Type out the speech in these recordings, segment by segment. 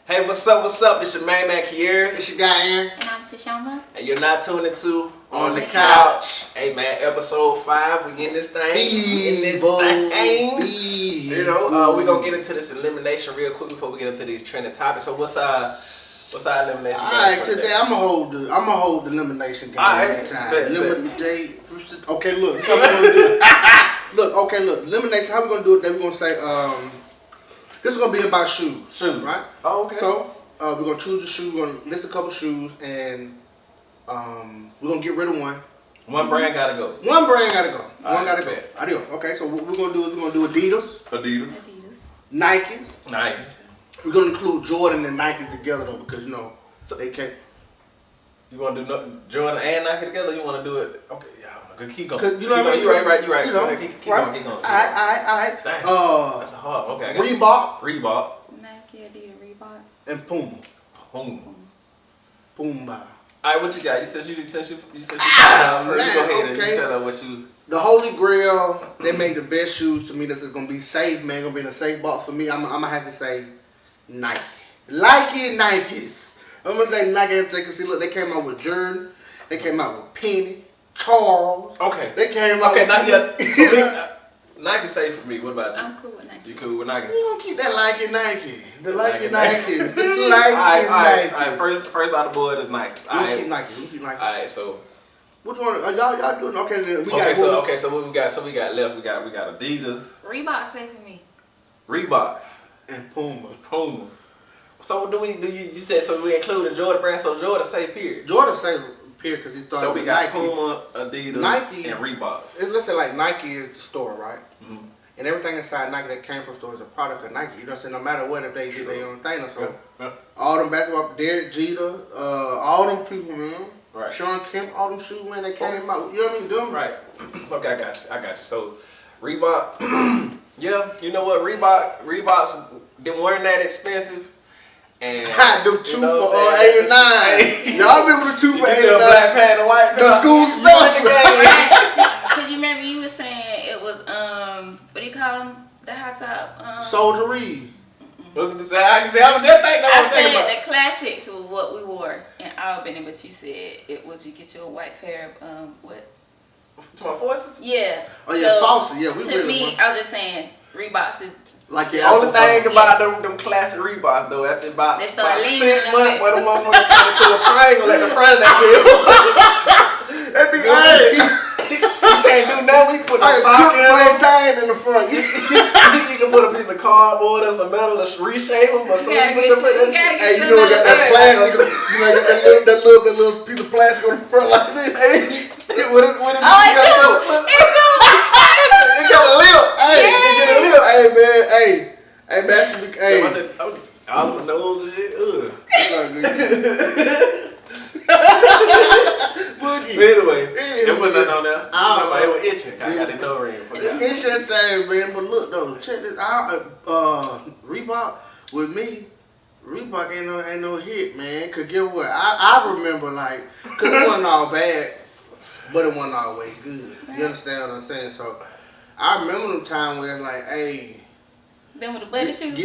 Hey, what's up? What's up? It's your main man, Queres. It's your guy, Aaron. And I'm Toshoama. And you're not tuning to On the Couch. Hey, man, episode 5. We in this thing. Evil. You know, we're going to get into this elimination real quick before we get into these trending topics. So what's our elimination? All right, today I'm gonna hold the elimination game. All right, every time. bet. Eliminate. Okay, look. How we gonna do it? Look. Elimination. How we gonna do it? Then we're gonna say this is gonna be about shoes. Shoes. Right? Oh, okay. So we're gonna choose the shoe. We're gonna list a couple shoes, and we're gonna get rid of one. One brand gotta go. One brand gotta go. All One right, gotta go. bet. Adios. Okay, so what we're gonna do is we're gonna do Adidas, Nike. Nike. We're gonna include Jordan and Nike together though, because you know they can't. You want to do Jordan and Nike together? You want to do it? Okay, yeah. Keep going. You know what I mean? You're right. You know, right. Keep right? going. Keep going. All right. Dang, that's a hard. Okay. I got Reebok Nike, Adidas, Reebok. and Puma. Puma. All right, what you got? You said you first. You go man, ahead and okay. you tell her what you. The Holy Grail, they made the best shoes to me. This is gonna be safe, man. Gonna be in a safe box for me. I'm gonna have to say Nike. Nikes. I'm gonna say Nike because see, look, they came out with Jordan. They came out with Penny, Charles. Okay. They came out. Okay, with not yet. Nike safe for me. What about you? I'm cool with Nike. You cool with Nike? We gonna keep that Nike. The Nike Nike. Nikes. The All Nike right. Nikes. First out the board is Nike. We gonna keep Nike. All right, so. Which one? Y'all doing? Okay, then we got. So what we got? So we got left. We got Adidas, Reebok safe for me. Reeboks, And Puma. Pumas. So you said so we included Jordan brand. So Jordan safe period. Jordan say period because he started So we with got Nike. Puma, Adidas, Nike, and Reeboks. Let's say like Nike is the store, right? Mm-hmm. And everything inside Nike that came from store is a product of Nike. You know what I'm saying? No matter what, if they do their own thing. So all them basketball, Derek Jeter, all them people, man. Right. Sean Kemp, all them shoes, man, they came out. You know what I mean? Them. Right. Okay, I got you. So Reebok, yeah, you know what? Reeboks didn't weren't that expensive. And them two for $89. Y'all remember the two for $89? Black pant and white. The school special. Because you remember you were saying it was what do you call them? The hot top Soldiery. Was it the same? I was just thinking. I said the classics were what we wore in Albany, but you said it was you get you a white pair of what? To my forces? Yeah. Oh yeah, Fawcett. Yeah, we to really me, want. I was just saying Reeboks is Like the only thing about them classic Reeboks though, after about 6 months, where the motherfucker turned into a triangle at the front of that bill. That be you can't do nothing. We put a sock in the front. You can put a piece of cardboard or some metal and reshape them, or something. Hey, you know we got that plastic. You know that little piece of plastic on the front like this. It got a lip. Hey, it get a lip. Hey man. All the nose and shit. Ugh. Anyway, it wasn't nothing on there. It was itching. I got the no ring for that. It's that thing, man. But look though, check this out. Reebok with me. Reebok ain't no hit, man. Cause get what? I remember like, cause it wasn't all bad, but it wasn't always good. You understand what I'm saying? So I remember them time where it's like, hey. Them with the butter shoes.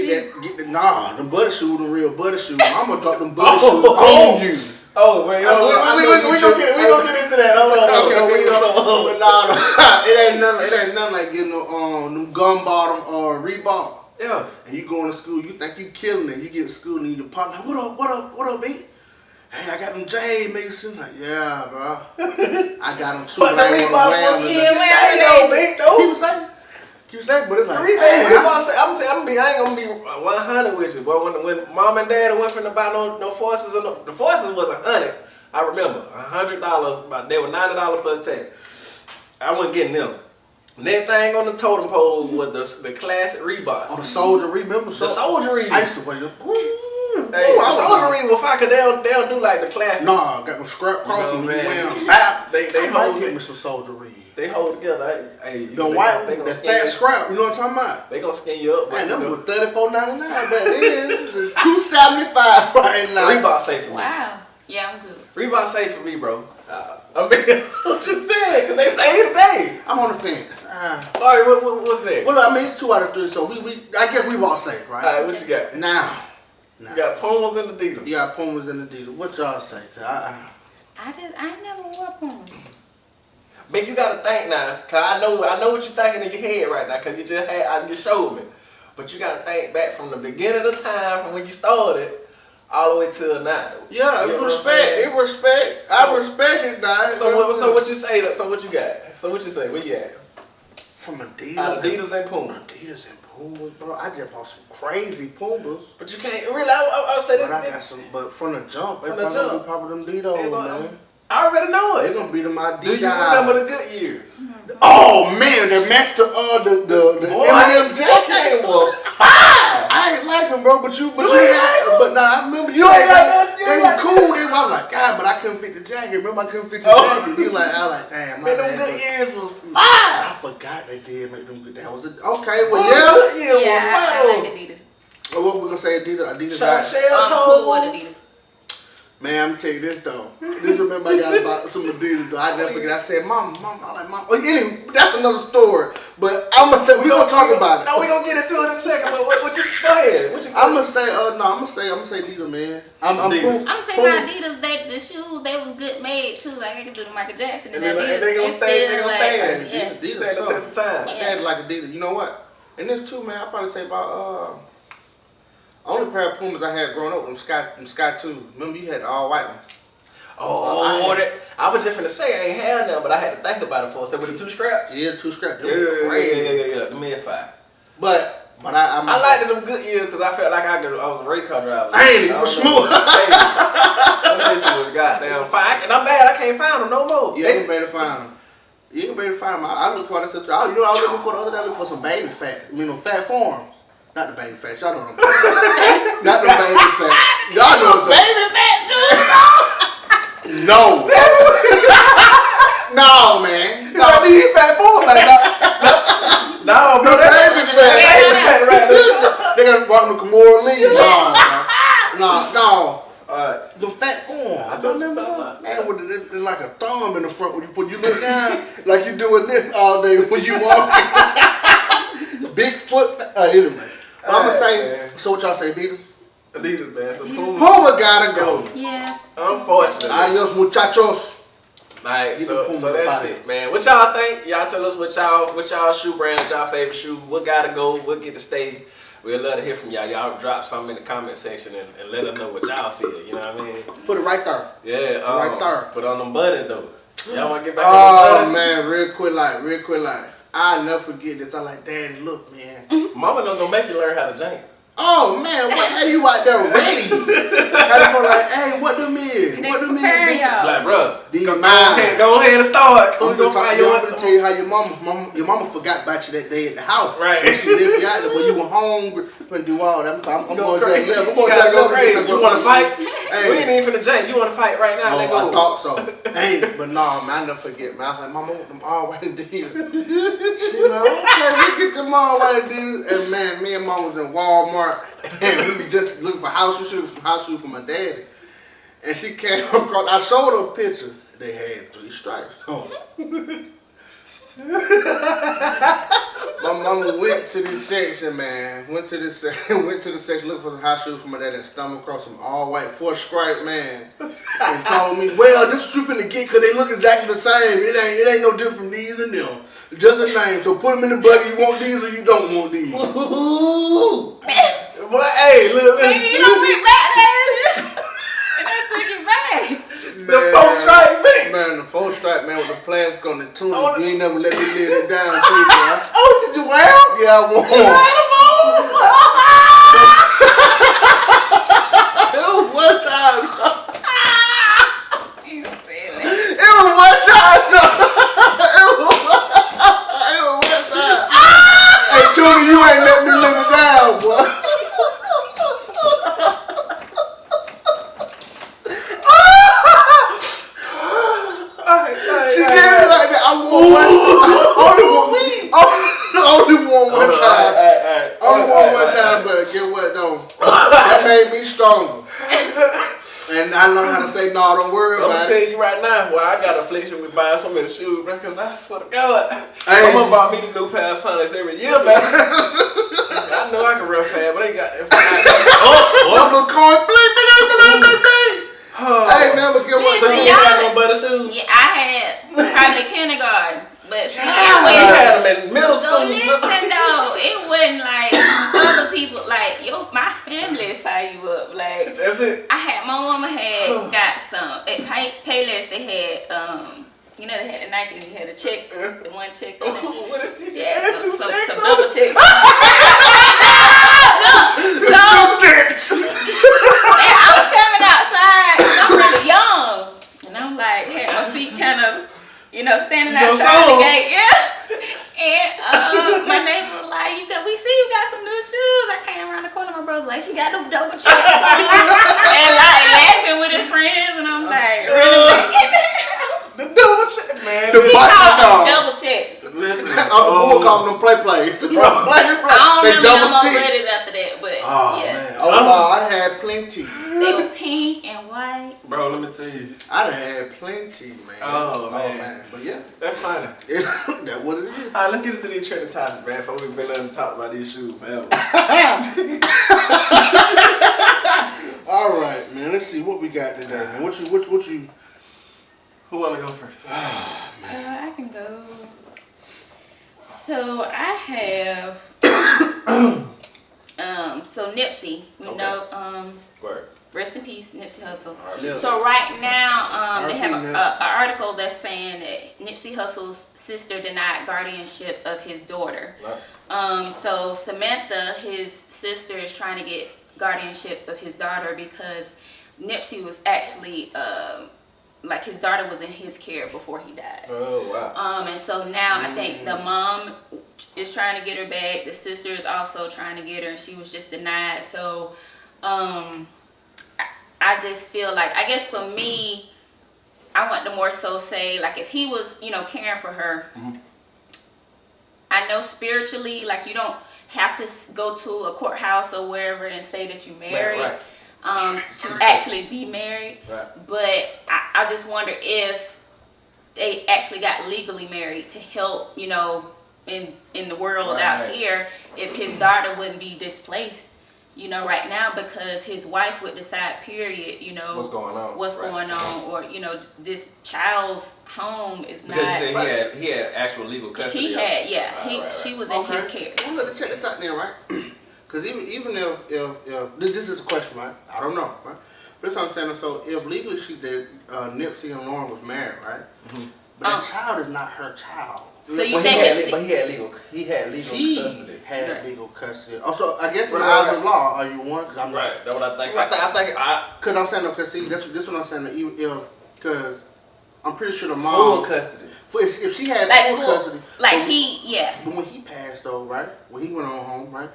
Them butter shoes, them real butter shoes. I'm gonna drop them butter shoes on you. Oh wait, we gonna get into that. Hold on. Nah, it ain't nothing like getting them gum bottom or Reebok. Yeah. And you going to school, you think you killing it. You get to school and you partner. What up, B? Hey, I got them J Mason. Like, yeah, bro. I got them too. But the Reeboks was Keep saying, but it's like, I ain't gonna be 100 with you, but when mom and dad went from to buy no forces, the forces was 100. I remember $100, they were $90 plus tax. I wasn't getting them. Next thing on the totem pole was the classic Reeboks. Oh, the soldiery, remember? The soldiery. I used to wear them. Hey, the soldiery was fine, cause they don't do like the classics. Nah, got them scrap crosses. They hold. Get me some soldiery. They hold together. Hey, the white, the fat scrap. You know what I'm talking about? They gonna skin you up. Man, them was $34.99 back then. $275 right now. Reebok safe for me. Wow. Yeah, I'm good. Reebok safe for me, bro. I mean, I'm just saying, cause they say today. I'm on the fence. All right, what's next? Well, I mean, it's 2 out of 3, so I guess we all safe, right? All right, what you got? Now, Nah. You got Pumas and Adidas. You got Pumas and Adidas. What y'all say? I ain't never wore Puma. But you gotta think now, cause I know what you're thinking in your head right now, cause you just showed me. But you gotta think back from the beginning of the time, from when you started, all the way till now. Yeah, You know what I'm respect. saying? It respect. I respect it, now. So what you say? So what you got? So what you say? Where you at? From Adidas. Adidas and Puma. Adidas and Pumas, bro. I just bought some crazy Pumas. But you can't really. I would say But that. I got some. But from the jump, From they the probably jump. probably them Adidas, man. I already know They it. gonna be them Adidas. Do you remember the good years? Oh man, the master the Boy. Eminem jacket was fire. I ain't like them, bro, but you ain't like 'em? but nah, I remember You ain't like them? You They ain't were like cool. They were, I was like, God, but I couldn't fit the jacket. Remember, I couldn't fit the Oh. jacket. You like, I was like, damn, my Man, them bad, good but- years was fire. I forgot they did make them good. That was it. Okay, well, Them yeah. good years Yeah, was I fire. like Adidas. Well, what we gonna say? Adidas. Shell Cool with toes. Adidas. Man, I'm tell you this though. This remember I got about some Adidas though. I never forget. I said, Mom, I like Mom. Oh, anyway, that's another story. But I'm gonna say we gonna talk about it. No, we gonna get into it in a second. But what you go ahead? What you? I'm gonna say, I'm gonna say Adidas, man. I'm Adidas. I'm saying my Adidas, the shoes, they was good made too. Like I could do the Michael Jackson And and they Adidas. gonna stay. They still, gonna like, stay. yeah. Adidas stand the test of time. My dad like Adidas. You know what? And this too, man. I probably say about only pair of Pumas I had growing up, them Sky 2. Remember you had the all white one. Oh, I was just finna say I ain't had none, but I had to think about it for a second. With the 2 straps? Yeah, 2 straps. Them Yeah, crazy. the mid-5. But I liked them good years because I felt like I was a race car driver. Ain't it? Was smooth. That shit was goddamn fire. And I'm mad I can't find them no more. Yeah, you better find them. You can better find them. I look for this. You know what I was looking for the other day? I looked for some baby fat. Fat forms. Not the baby fat. Y'all know what I'm talking about. Not the baby fat. Y'all know what I'm talking Baby fat shoes. about. No. No, man. No, these fat forms like that. No, No, baby fat. right there. They got to walk the Kimura Lee. No. Alright. The fat form. I I know don't what you're remember talking that. about. Man, with the, like a thumb in the front when you look down, like you doing this all day when you walking. Big foot. Anyway. But I'm going to say, man. so what y'all say, Adidas? Adidas, man. So Puma. Puma gotta go. Yeah. Unfortunately. Adios, muchachos. Alright, Get so the Puma that's body. it, man. What y'all think? Y'all tell us what y'all shoe brands, y'all favorite shoe. What gotta go? What get to stay? We'd love to hear from y'all. Y'all drop something in the comment section and let us know what y'all feel. You know what I mean? Put it right there. Yeah. Right there. But on them buttons though. Y'all wanna get back on Oh them buttons? man, real quick life. I'll never forget this. I like, Daddy, look, man. Mama don't gonna make you learn how to jank. Oh man, what are you out there ready? Had the phone like, hey, what them is? They What them is? prepare man? y'all. Like, bro, These go mine. ahead and start. I'm We gonna find you gonna tell you how your mama forgot about you that day at the house. Right. When she left you out there, when you were hungry, gonna do all that. I'm going Go to that crazy. level. I'm You going to gotta that go level. crazy. You wanna fight? Hey. We ain't even finna jank. You wanna fight right now? Let Oh, go. I thought so. Ain't it? But no, man, I never forget, man. I was like, Mama, I want them all white Adidas. She like, okay, we get them all white Adidas. And man, me and Mom was in Walmart. And we were just looking for house shoes for my daddy. And she came across, I showed her a picture. They had 3 stripes on it. My mama went to this section, man. Went to the section looking for some house shoes for my dad and stumbled across some all white 4 stripe, man. And told me, well, this is what you finna get because they look exactly the same. It ain't no different from these and them. Just a name. So put them in the bucket. You want these or you don't want these. Ooh. But hey, look. Baby, you don't be back there. And I took it back. The 4 stripe man. Man, the 4 stripe, man, with the plastic on the tunic. Oh, You ain't never let me lay it down, too, man. Oh, did you wear them? Yeah, I won. It was one time. You silly. It was one time, though. It was one time. Hey, Tony, you ain't let me live it down, boy. She did it like that. I won one. Only won one time. Only won one time, but get what though? That made me stronger. And I learned how to say no, don't worry I'm gonna about tell it. you right now, well, I got affliction with buying so many shoes, bro, because I swear to God, Hey. my mom bought me the new pair of sonnets every year, baby. I know I can run fast, but they got that. Them little But see, You had them in middle so school. listen though, it wasn't like other people, like my family fire you up. Like That's it. my mama had got some at Payless. They had they had the Nike. They had a check, the one check. What is this? Yeah, Two checks some on double it? checks. So I'm coming outside. 'Cause I'm really young, and I'm like, had my feet kind of, standing outside the gate. Yeah. And my neighbor was like, we see you got some new shoes. I came around the corner, my brother like, she got them double checks on. And like laughing with his friends, and I'm like, really? The double check, man. The He butt called them talk. double checks. Listen. Uncle Bull called them play. I don't They remember double no more stick. buddies after that, but Oh yeah. man. Oh wow, I'd had plenty. They were pink and white. Bro, let me tell you. I'd had plenty, man. Oh, man. But yeah, That's funny. that's what it is. Alright, let's get into these trending topics, man. Before we've been able to talk about these shoes forever. All right, man. Let's see what we got today, man. What you? Who wanna go first? I can go. So I have so Nipsey, we know Word. rest in peace, Nipsey Hussle. Yeah. So right now they have R.I.P. an article that's saying that Nipsey Hussle's sister denied guardianship of his daughter. So Samantha, his sister, is trying to get guardianship of his daughter because Nipsey was actually like his daughter was in his care before he died. Oh, wow. And so now I think the mom is trying to get her back. The sister is also trying to get her, and she was just denied. So I just feel like, I guess for me, I want to more so say, like, if he was, caring for her, I know spiritually, like, you don't have to go to a courthouse or wherever and say that you married. Right. To actually be married. Right. But I just wonder if they actually got legally married to help, in the world out here, if his daughter wouldn't be displaced, right now, because his wife would decide, period, What's going on? or, this child's home is Because not. you said he had actual legal custody. He had, she was in his care. Well, look, check this out then, right? Because even if this is the question, right? I don't know, right? But that's what I'm saying. So if legally Nipsey and Lauren was married, right? But that child is not her child. So you Well, think he had legal custody. Had legal custody. Also, I guess in the eyes of law, are you one? Cause I'm Right. That's what I think. I think Because I'm saying, because see, this what I'm saying. Because I'm pretty sure the mom full custody. If she had like full custody, like but when he passed though, right? When he went on home, right?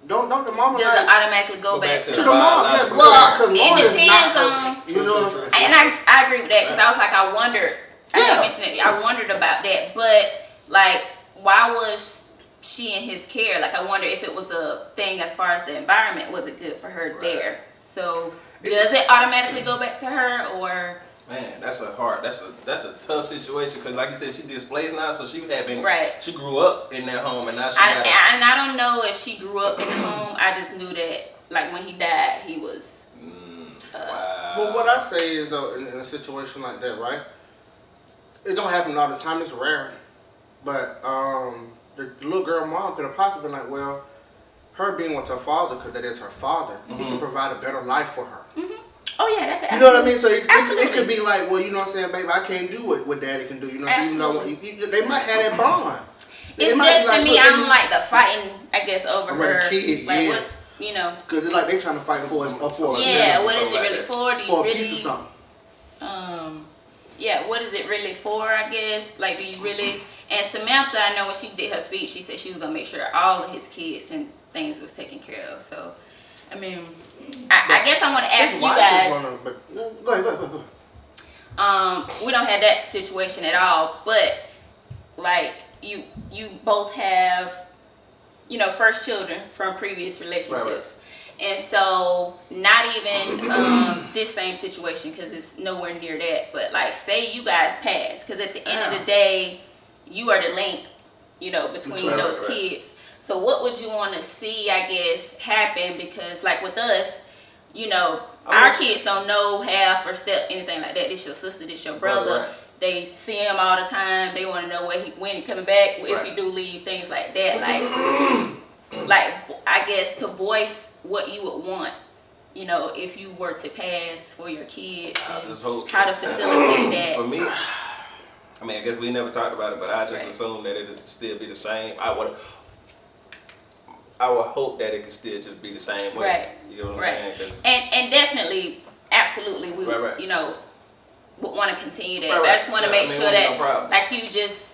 Don't the mama does it automatically go back to to the mom? Yeah, Well, because it Lauren is depends not on. her. You know what I'm saying? And I agree with that because I was like, I wondered. I Yeah. didn't mention it. I wondered about that, but like, why was she in his care? Like, I wonder if it was a thing as far as the environment. Was it good for her there? So does it automatically go back to her, or? Man, that's a tough situation because, like you said, she displaced now, so she had been She grew up in that home, and now she got. And I don't know if she grew up in the home. I just knew that, like, when he died, he was. Wow. Well, what I say is though, in a situation like that, right? It don't happen all the time. It's rare, but the little girl mom could have possibly been like, well, her being with her father, because that is her father, he can provide a better life for her. Oh yeah, that could. You know what I mean? So it could be like, well, you know what I'm saying, baby, I can't do what daddy can do. You know what I'm saying? Even though they might have that bond. It's just to me, I don't like the fighting. I guess over her. The kid, like, yeah. what's, because it's like they trying to fight for what is it really for? Do you for a really, piece of something. Yeah, what is it really for? I guess, like, do you really? And Samantha, I know when she did her speech, she said she was gonna make sure all of his kids and things was taken care of. So, I mean, I guess I want to ask you guys. Go ahead. We don't have that situation at all, but like you both have, first children from previous relationships. And so not even this same situation, because it's nowhere near that, but like, say you guys pass, because at the end of the day, you are the link, between those kids. So what would you want to see, I guess, happen? Because like with us, our kids don't know half or step anything like that. This your sister, this your brother. they see him all the time. They want to know when he coming back, if Right. he do leave, things like that. Like I guess to voice what you would want, you know, if you were to pass for your kids, I just hope how to facilitate that. for me. I mean, I guess we never talked about it, but I just Right. assumed that it'd still be the same. I would hope that it could still just be the same way. Right. You know what I'm Right. saying? 'Cause And definitely, absolutely, we Right. you know would want to continue that. Right, But I just right. want to Yeah, make I mean, sure no that problem. like you just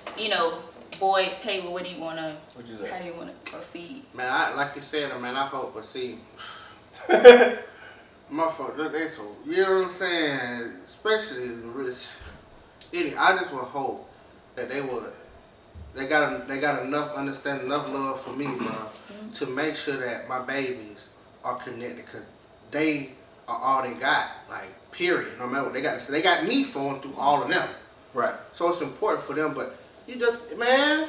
boys, hey, well, what do you want to? what you How say? do you want to proceed? Man, like you said, man, I hope, but see, motherfucker, they so, you know what I'm saying? Especially the rich. I just would hope that they got enough understanding, enough love for me, bro, to make sure that my babies are connected, because they are all they got, like, period. No matter what they got to say. They got me flowing through all of them. Right. So it's important for them, but you just, man,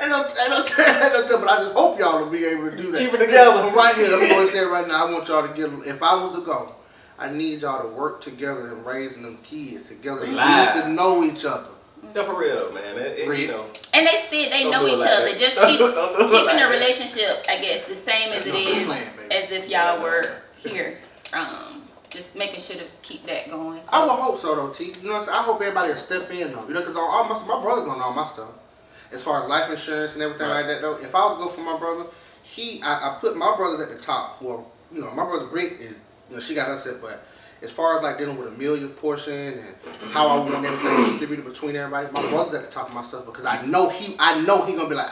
ain't no, but I just hope y'all will be able to do that. Keep it together. From right here, I'm going to say it right now, I want y'all to get, if I was to go, I need y'all to work together and raising them kids together. They Live. need to know each other. Yeah, for real though, man. You know. And they Don't know do it each like other. that. Just Don't keep do it like keeping the that. relationship, I guess, the same as it is baby. as if y'all were here. Just making sure to keep that going. So. I would hope so though, T. You know what I'm saying? I hope everybody will step in though. You know, because my brother gonna know all my stuff. As far as life insurance and everything Right. like that though, if I was to go for my brother, I put my brothers at the top. Well, you know, my brother Brick is, she got us set, but as far as like dealing with a million portion and how I want everything distributed between everybody, my brother's at the top of my stuff because I know he gonna be like,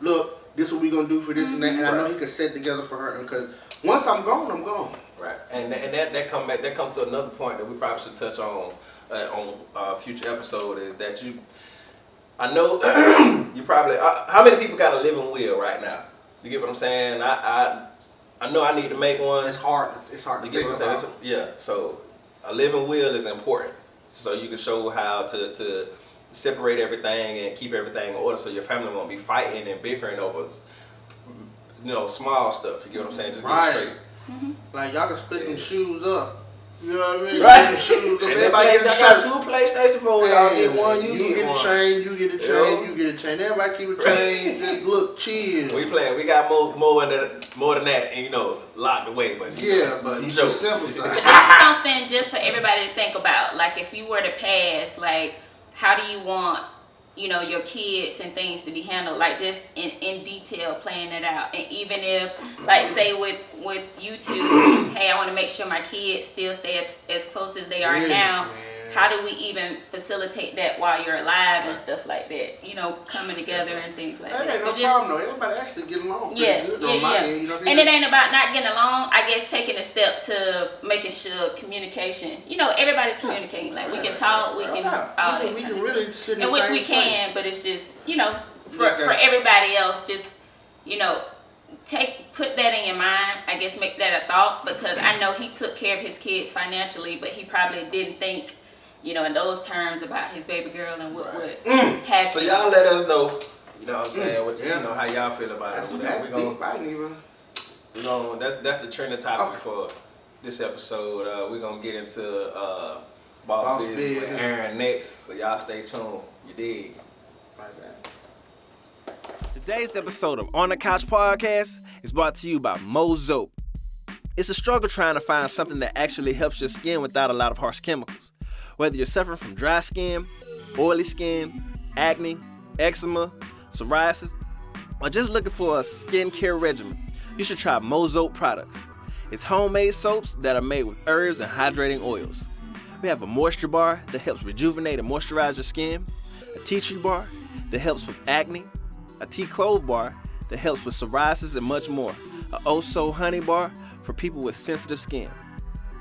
look, this is what we gonna do for this and that, and I know he can set it together for her. And because once I'm gone, I'm gone. Right, and that come to another point that we probably should touch on a future episode is that I know you probably how many people got a living will right now? You get what I'm saying? I know I need to make one. It's hard. It's hard You to get what I'm saying? Yeah. So a living will is important, so you can show how to separate everything and keep everything in order, so your family won't be fighting and bickering over small stuff. You get what I'm saying? Just get it straight. Like y'all can split them shoes up. You know what I mean? Right. Split them shoes up. And Everybody get a got shirt. two PlayStation 4. Y'all get one. You get one. a chain. You get a chain. You get a chain. Everybody keep a chain. Just look, chill. We playing. We got more than that, and locked away. But but some the jokes. simple stuff. It's something just for everybody to think about. Like if you were to pass, like how do you want, your kids and things to be handled? Like just in detail, playing it out. And even if, like say with you two, hey, I want to make sure my kids still stay as close as they are Yes, now. man. How do we even facilitate that while you're alive and stuff like that? Coming together and things like That that. ain't So no just problem though. Everybody actually get along pretty yeah, good yeah, on my yeah. end. You know what I'm And saying? it ain't about not getting along. I guess taking a step to making sure communication. Everybody's communicating. Like we can talk, we can all that. We kind can of really stuff. sit in In the which same we place. can, but it's just for everybody else, just put that in your mind. I guess make that a thought, because I know he took care of his kids financially, but he probably didn't think in those terms about his baby girl and what would happen. So y'all let us know. You know what I'm saying? What how y'all feel about That's it. that We deep. I didn't even. that's the trending topic for this episode. We're gonna get into boss business with Aaron next. So y'all stay tuned. You dig? Like that. Today's episode of On the Couch Podcast is brought to you by Mozope. It's a struggle trying to find something that actually helps your skin without a lot of harsh chemicals. Whether you're suffering from dry skin, oily skin, acne, eczema, psoriasis, or just looking for a skincare regimen, you should try Mozope products. It's homemade soaps that are made with herbs and hydrating oils. We have a moisture bar that helps rejuvenate and moisturize your skin, a tea tree bar that helps with acne, a tea clove bar that helps with psoriasis and much more, a Oh-So honey bar for people with sensitive skin.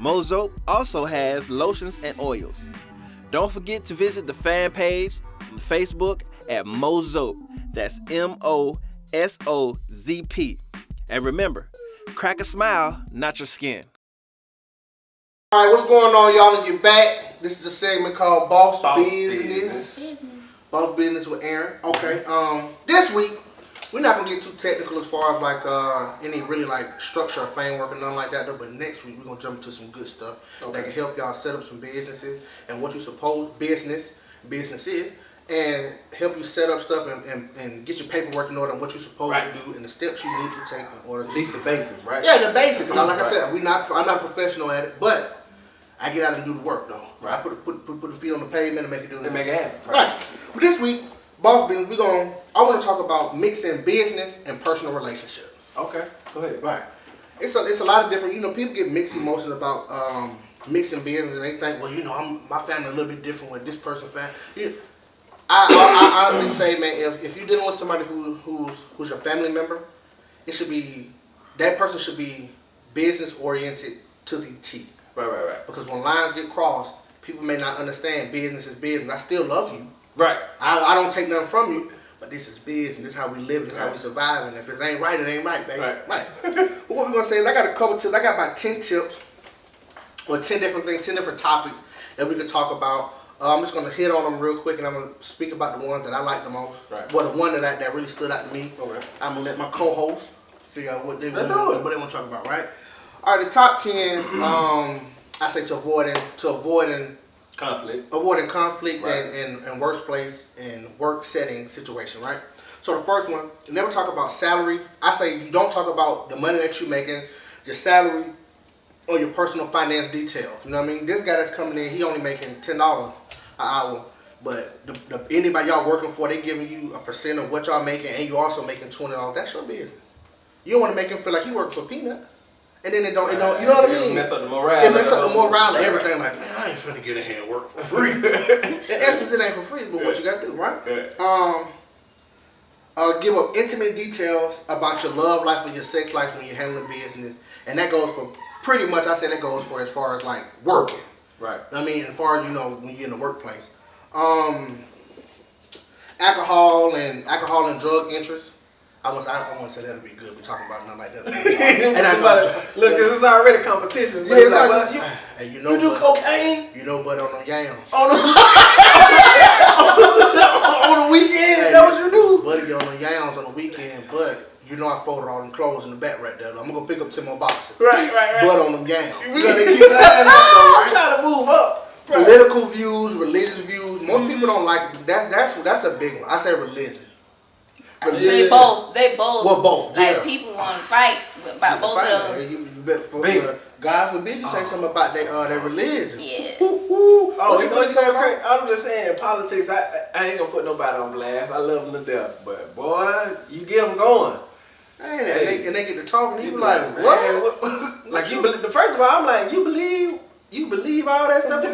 Mozope also has lotions and oils. Don't forget to visit the fan page on Facebook at Mozope. That's MOSOZP. And remember, crack a smile, not your skin. All right, what's going on, y'all? If you're back, this is a segment called Boss Business. Boss Business with Aaron. Okay. This week we're not gonna get too technical as far as like any really like structure or framework and nothing like that though. But next week we're gonna jump into some good stuff that can help y'all set up some businesses and what you supposed business is, and help you set up stuff and get your paperwork in order and what you're supposed to do and the steps you need to take in order to. At least the basics, right? Yeah, the basics. Like I said, I'm not a professional at it, but I get out and do the work though. Right. I put the feet on the pavement and make it do And make it happen. Right. But this week, boss business, I want to talk about mixing business and personal relationships. Okay, go ahead. Right. It's a lot of different. People get mixed emotions about mixing business, and they think, well, my family a little bit different with this person's family. I honestly say, man, if you're dealing with somebody who's your family member, that person should be business oriented to the T. Right. Because when lines get crossed, people may not understand business is business. I still love you. Right. I don't take nothing from you, but this is business. This is how we live. This is how we survive. And if it ain't right, it ain't right, baby. Right. But what we're gonna say is, I got a couple tips. I got about 10 tips, or 10 different things, 10 different topics that we could talk about. I'm just gonna hit on them real quick, and I'm gonna speak about the ones that I like the most. Right. Well, the one that really stood out to me. Okay. I'm gonna let my co-host figure out what they want to talk about. Right. All right. The top 10. I say to avoiding conflict right. and workplace and work setting situation. Right. So the first one, you never talk about salary. I say you don't talk about the money that you're making, your salary, or your personal finance details. You know what I mean? This guy that's coming in, he only making $10 an hour, but anybody y'all working for, they giving you a percent of what y'all making, and you also making $20. That's your business. You don't want to make him feel like he working for peanuts, and then it don't. You know what I mean? It mess up the morale. It mess up the morale and everything. Like, man, I ain't finna get in here and work for free. In essence, it ain't for free, but what you gotta do, right? Give up intimate details about your love life or your sex life when you're handling business, and that goes for. Pretty much, I say that goes for as far as like working. Right. I mean, as far as when you're in the workplace. Alcohol and drug interest. I want to say that'll be good. We're talking about nothing like that. And look, this is already competition. Yeah, it's like, hey, you do cocaine? You know, but on the yams. On the weekend, hey, that's what you do. Buddy, on the yams on the weekend, but. I folded all them clothes in the back right there. I'm gonna go pick up 10 more boxes. Right. But on them yams. I'm trying to move up. Right. Political views, religious views. Most people don't like it. That's a big one. I say religion. They both. Well, both. Like Yeah. people want to fight about both of them. God forbid you say something about their religion. Yeah. I'm just saying, politics. I ain't gonna put nobody on blast. I love them to death, but boy, you get them going. And they get to talking, you be like, what? Like you believe? First of all, I'm like, you believe all that stuff? The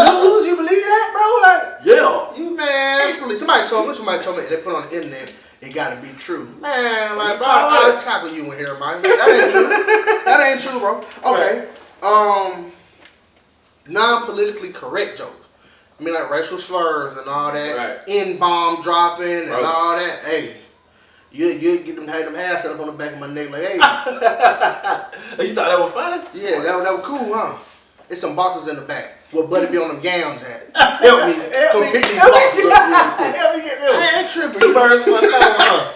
news, you believe that, bro? Like, yeah, you man. Somebody told me they put on the internet. It gotta be true, man. Like, bro, I'll tackle you in here, man. That ain't true, bro. Okay. Right. Non-politically correct jokes. I mean, like racial slurs and all that. Right. N-bomb dropping and all that. Hey. You get them hair set up on the back of my neck like, hey. You thought that was funny? Yeah, that was cool, huh? It's some boxes in the back. What Buddy be on them gowns at? Help me pick these boxes up real quick. Help me get them. I ain't tripping. 2 birds with 1 stone, huh?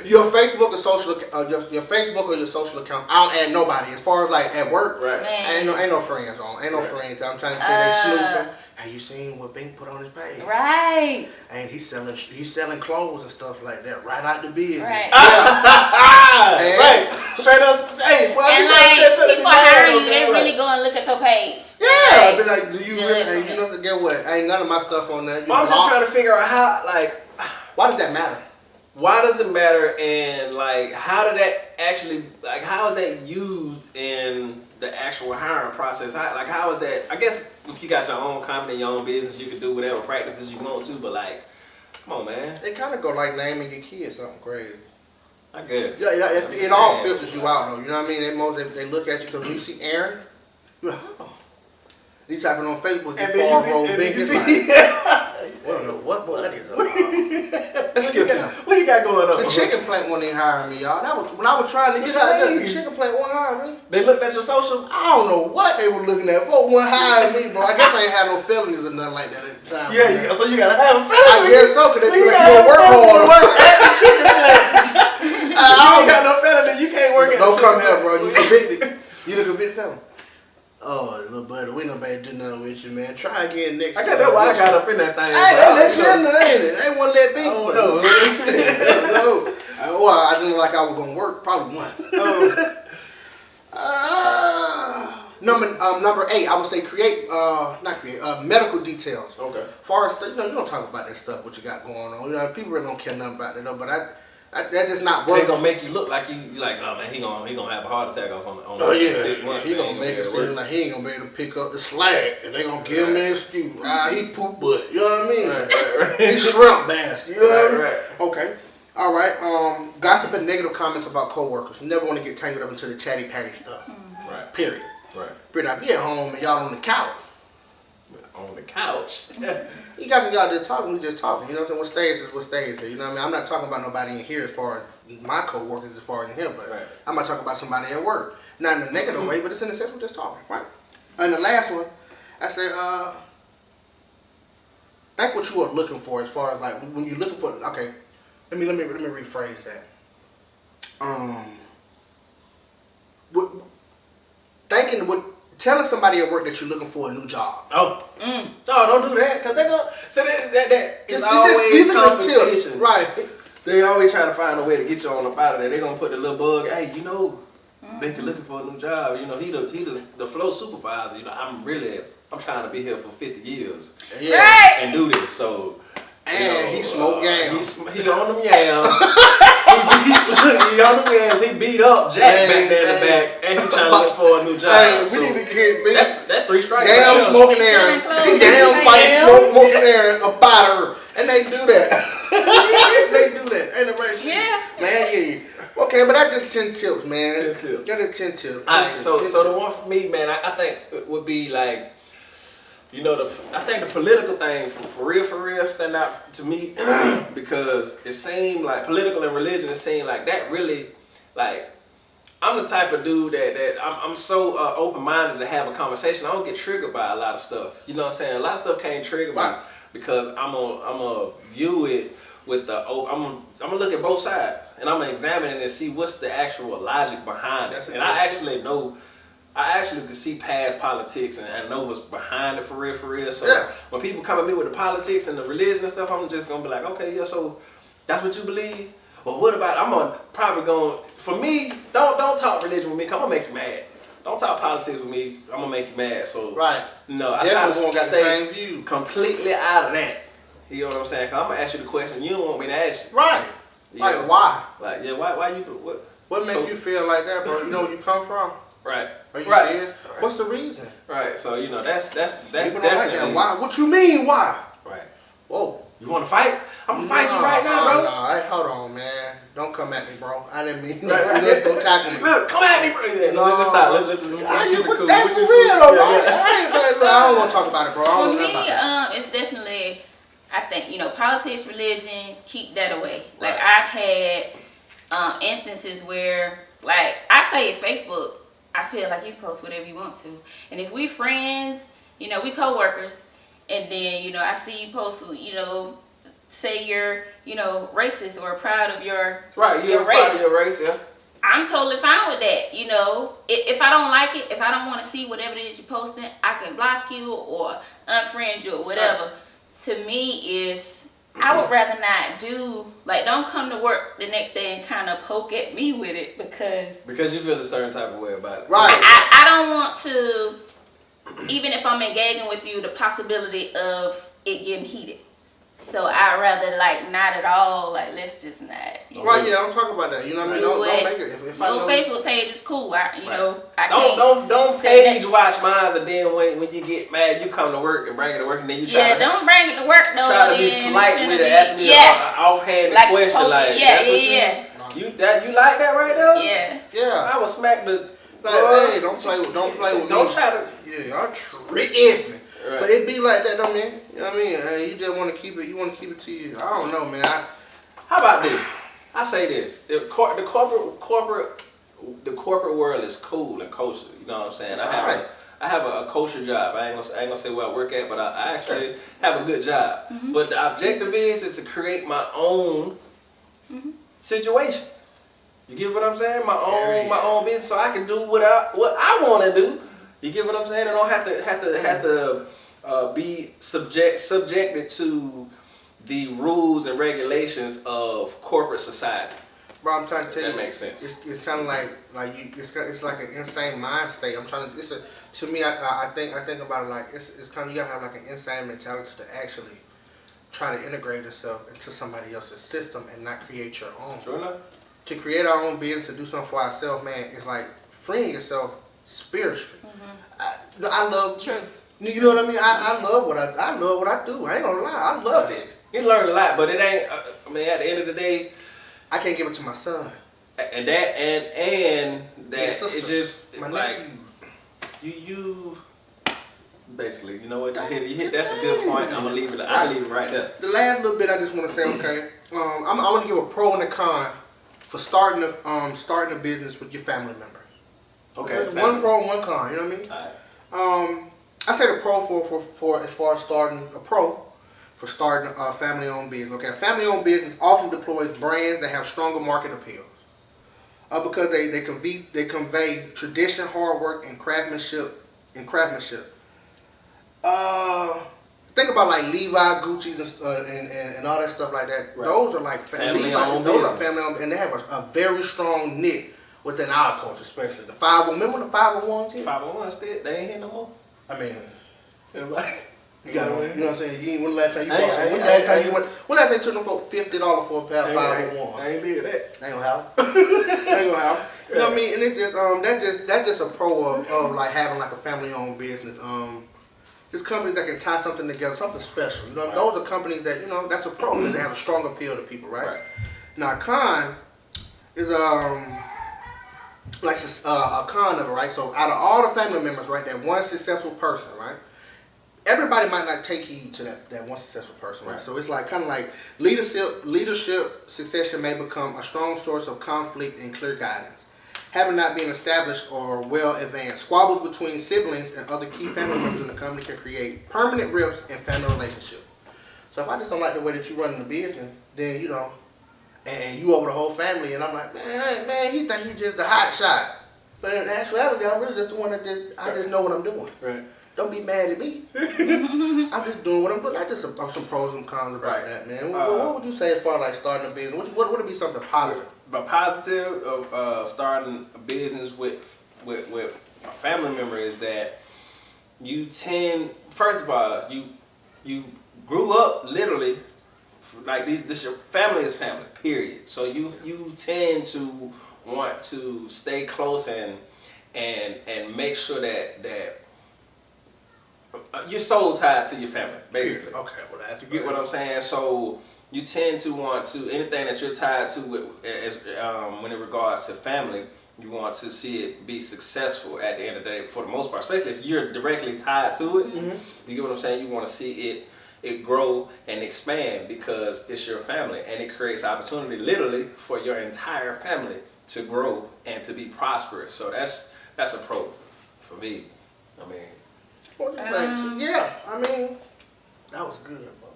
Your Facebook or your social account. I don't add nobody. As far as like at work, right? Ain't no friends on. Ain't no friends. I'm trying to tell you, they snooping. Have you seen what Bink put on his page? Right. And he's selling clothes and stuff like that right out the business. Right. Yeah. Right. Straight up. Hey, boy, and like people hiring you, they really go and look at your page. Yeah. Be like, do you really? Hey, get what? Ain't none of my stuff on there. I'm just trying to figure out how. Like, why does that matter? Why does it matter, and like, how did that actually, like, how is that used in the actual hiring process? How is that? I guess if you got your own company, your own business, you can do whatever practices you want to. But like, come on, man. It kind of go like naming your kids something crazy. I guess. Yeah, it all filters you out though. You know what I mean? They look at you because when you see Aaron, you're like, oh. You typing on Facebook, and then you see, big. It's like, well, no, what is it about? Let's skip that. What you got going on? The chicken plant when they hired me, y'all. That was when I was trying to get out there. The chicken plant won't hire me. They looked at your social. I don't know what they were looking at. Folk wouldn't hire me, bro. I guess I ain't had no felonies or nothing like that at the time. Yeah, so you gotta have a felony. I guess so, because they feel like you don't work hard. At the chicken plant. I don't got no felony. You can't work at the chicken plant. Don't come here, bro. You convicted. You the convicted felon. Oh, little buddy, we not better do nothing with you, man. Try again next time. I got that why I got up in that thing. Hey, they let you know, ain't it? They won't let me. Oh, no. Well, I didn't know like I was gonna work. Probably one. Number 8, I would say medical details. Okay. As far as you don't talk about that stuff what you got going on. You know, people really don't care nothing about that though. But that does not work. They gonna make you look like you like, oh man, he gonna have a heart attack on Oh yeah, 6 months. he gonna make it seem like he ain't gonna be able to pick up the slack, and they gonna give him an excuse. He poop butt. You know what I mean? Right. He shrimp basket. You know what I mean? Right. Okay. All right. Gossip and negative comments about coworkers. You never want to get tangled up into the chatty patty stuff. Right. Period. Right. But I be at home and y'all on the couch. On the couch. You guys and y'all just talking, we just talking. You know what I'm saying? What stays is what stays here. You know what I mean? I'm not talking about nobody in here as far as my co-workers as far as in here, but right. I'm not talking about somebody at work. Not in a negative way, but it's in the sense we're just talking, right? And the last one, I say, think what you are looking for as far as like when you're looking for. Okay, let me rephrase that. Telling somebody at work that you're looking for a new job. Oh. No, don't do that, cause they gonna. So that is These always are just tips, competition, right? They always trying to find a way to get you on up out of there. They gonna put the little bug. Hey, you know, Becky looking for a new job. You know, he the flow supervisor. You know, I'm trying to be here for 50 years. Yeah. Right. And do this. So. And he smoked yams. He on them yams. he on them yams. He beat up Jack back there in the back, and he trying to look for a new job. Hey, we need to get beat. That 3 strikes. Yam smoking Aaron. Yam fighting smoking Aaron about her, and they do that. They do that. Ain't it right? Yeah. Man, yeah. Okay, but that's just 10 tips, man. 10 tips. That is 10 tips. Alright, so the one for me, man, I think it would be like. You know, I think the political thing for real stand out to me because it seemed like political and religion, it seemed like that really, like, I'm the type of dude that I'm so open-minded to have a conversation. I don't get triggered by a lot of stuff. You know what I'm saying? A lot of stuff can't trigger me because I'm gonna view it with I'm gonna look at both sides and I'm gonna examine it and see what's the actual logic behind it. And I actually can see past politics and know what's behind it for real. So when people come at me with the politics and the religion and stuff, I'm just gonna be like, okay, yeah, so that's what you believe? Well, what about, for me, don't talk religion with me, 'cause I'm gonna make you mad. Don't talk politics with me, I'm gonna make you mad. So, no, I try to stay completely out of that. You know what I'm saying? 'Cause I'm gonna ask you the question you don't want me to ask you. Right. Like, why? Like, yeah, why you, what makes you feel like that, bro? You know where you come from? Right. Are you serious? Right. What's the reason? Right. So you know that's definitely. Like that. Why? What you mean? Why? Right. Whoa. You want to fight? I'm gonna fight you right now, bro. No, hey, hold on, man. Don't come at me, bro. I didn't mean that. Let's go tackle me. Look, come at me, bro. No, let's stop. Let's keep it cool. That's for real, though, bro. I don't want to talk about it, bro. For me, it's definitely. I think politics, religion, keep that away. Like I've had instances where, like I say, Facebook. I feel like you post whatever you want to. And if we friends, we co-workers, and then, I see you post, say you're, racist or proud of your right, you're proud of your race, yeah. I'm totally fine with that, If I don't like it, if I don't want to see whatever it is you're posting, I can block you or unfriend you or whatever. Right. To me, I would rather not don't come to work the next day and kind of poke at me with it because you feel a certain type of way about it. Right. I don't want to, even if I'm engaging with you, the possibility of it getting heated. So I'd rather not at all. Like let's just not. Right. Yeah. Don't talk about that. You know what I mean? Don't make it. If no Facebook page is cool. I don't page watch mine, and then when you get mad, you come to work and bring it to work, and then you try don't bring it to work though. Try to be slight with it, ask me an offhanded question you like that right there? Yeah. I would smack the. Hey, don't play with me. Don't try to. Yeah, y'all trick me. Right. But it be like that though, man. You know what I mean? You just want to keep it. You want to keep it to you. I don't know, man. How about this? I say this: the corporate world is cool and kosher. You know what I'm saying? I have a kosher job. I ain't gonna say where I work at, but I actually have a good job. Mm-hmm. But the objective is to create my own situation. You get what I'm saying? My own business, so I can do what I want to do. You get what I'm saying? They don't have to be subjected to the rules and regulations of corporate society. Bro, I'm trying to tell you, that makes sense. It's kind of like you. It's like an insane mind state. I'm trying to. To me, I think about it like it's kind of, you gotta have like an insane mentality to actually try to integrate yourself into somebody else's system and not create your own. Sure enough. To create our own business, to do something for ourselves, man, it's like freeing yourself spiritually. I love. True. You know what I mean? I love what I love what I do. I ain't gonna lie, I love it. You learn a lot, but it ain't. I mean, at the end of the day, I can't give it to my son. And that sisters, it just my like nephew. you basically, you know what, you hit that's a good point. I'm gonna leave it. I'll leave it right there. The last little bit I just want to say, okay, I want to give a pro and a con for starting a business with your family members. Okay. There's one pro and one con. You know what I mean? All right. I say the pro for as far as starting a family-owned business. Okay, a family-owned business often deploys brands that have stronger market appeal, because they convey tradition, hard work, and craftsmanship. Think about like Levi, Gucci's, and all that stuff like that. Right. Those are like family-owned. Those are family-owned, and they have a very strong knit within our culture, especially the 501. Remember when the 501s hit? 501 still, they ain't here no more. I mean, Everybody. you got you know what I'm saying? When the last time you bought some? When the last time you took them for $50 for a pair of 501? I ain't did that. Ain't gonna happen. Ain't gonna happen. You know what I mean? And it just that's just a pro of like having like a family-owned business. Just companies that can tie something together, something special. You know, Right. Those are companies that, you know, that's a pro. They have a strong appeal to people, right? Right. Now, a con is like a con of it, right? So out of all the family members, right, that one successful person, right? Everybody might not take heed to that one successful person, right? So it's like kind of like leadership succession may become a strong source of conflict and clear guidance. Having not been established or well advanced, squabbles between siblings and other key family members in the company can create permanent rifts in family relationships. So if I just don't like the way that you run the business, then you know, and you over the whole family, and I'm like, man, he think he just the hot shot. But in actuality, I'm really just the one that I just know what I'm doing. Right. Don't be mad at me. I'm just doing what I'm doing. I just some pros and cons about that, man. What would you say as far as like starting a business? What would it be something positive? But positive of starting a business with a family member is that you tend, first of all, you grew up literally like this your family is family, period. So you tend to want to stay close and make sure that you're soul tied to your family, basically. Okay, well that's You get what I'm saying? So you tend to want to, anything that you're tied to when it regards to family, you want to see it be successful at the end of the day for the most part, especially if you're directly tied to it. Mm-hmm. You get what I'm saying? You want to see it grow and expand because it's your family, and it creates opportunity literally for your entire family to grow and to be prosperous. So that's a pro for me. I mean, yeah, I mean, that was good, bro.